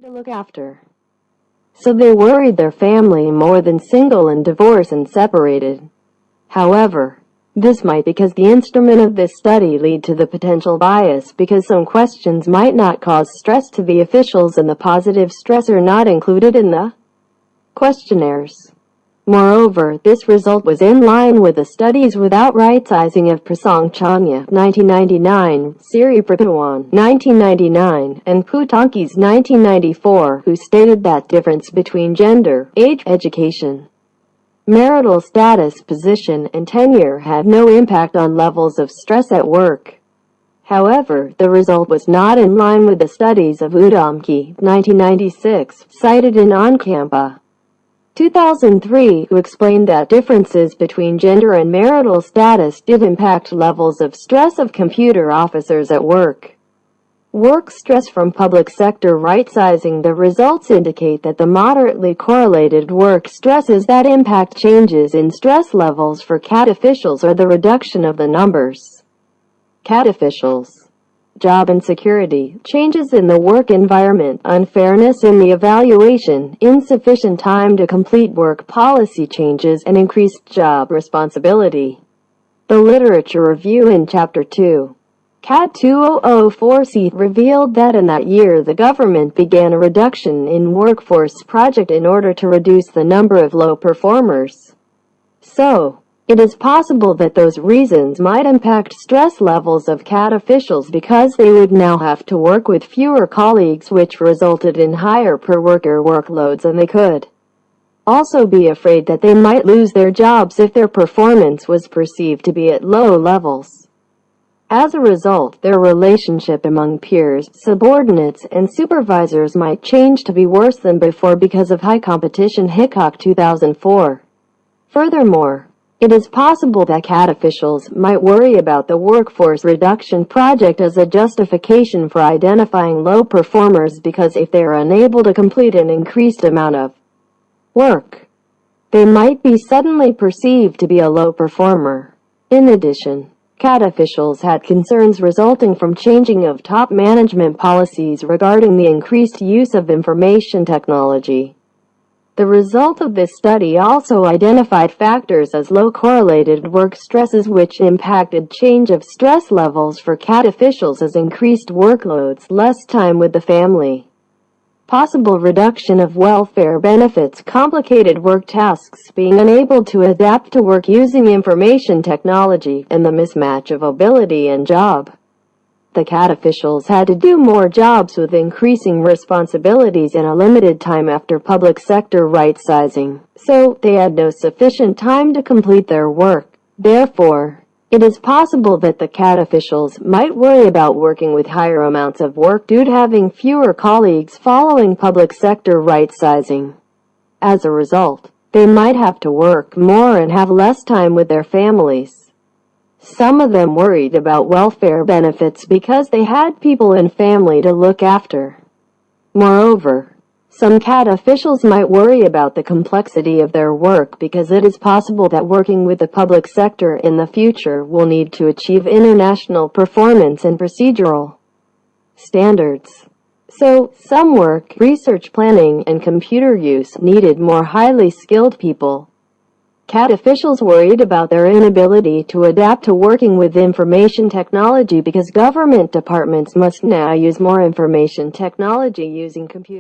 to look after. So they worried their family more than single and divorced and separated. However, this might because the instrument of this study lead to the potential bias because some questions might not cause stress to the officials and the positive stress are not included in the questionnaires. Moreover, this result was in line with the studies without right-sizing of Prasang Chanya 1999, Siri Prakawan 1999, and Putankis 1994, who stated that difference between gender, age, education, marital status, position, and tenure had no impact on levels of stress at work. However, the result was not in line with the studies of Udamki 1996, cited in On-Campa 2003, who explained that differences between gender and marital status did impact levels of stress of computer officers at work. Work stress from public sector right-sizing. The results indicate that the moderately correlated work stresses that impact changes in stress levels for CAT officials or the reduction of the numbers. CAT officials. Job insecurity, changes in the work environment, unfairness in the evaluation, insufficient time to complete work, policy changes, and increased job responsibility. The literature review in Chapter 2. CAT 2004C revealed that in that year the government began a reduction in workforce project in order to reduce the number of low performers. So, it is possible that those reasons might impact stress levels of CAT officials because they would now have to work with fewer colleagues, which resulted in higher per-worker workloads, and they could also be afraid that they might lose their jobs if their performance was perceived to be at low levels. As a result, their relationship among peers, subordinates, and supervisors might change to be worse than before because of high competition. Hickok 2004. Furthermore, it is possible that CAT officials might worry about the workforce reduction project as a justification for identifying low performers because if they are unable to complete an increased amount of work, they might be suddenly perceived to be a low performer. In addition, CAT officials had concerns resulting from changing of top management policies regarding the increased use of information technology. The result of this study also identified factors as low correlated work stresses which impacted change of stress levels for CAT officials as increased workloads, less time with the family, possible reduction of welfare benefits, complicated work tasks, being unable to adapt to work using information technology, and the mismatch of ability and job. The CAT officials had to do more jobs with increasing responsibilities in a limited time after public sector right-sizing, so they had no sufficient time to complete their work. Therefore, it is possible that the CAT officials might worry about working with higher amounts of work due to having fewer colleagues following public sector right-sizing. As a result, they might have to work more and have less time with their families. Some of them worried about welfare benefits because they had people and family to look after. Moreover, some CAT officials might worry about the complexity of their work because it is possible that working with the public sector in the future will need to achieve international performance and procedural standards. So, some work, research planning, and computer use needed more highly skilled people. CAT officials worried about their inability to adapt to working with information technology because government departments must now use more information technology using computers.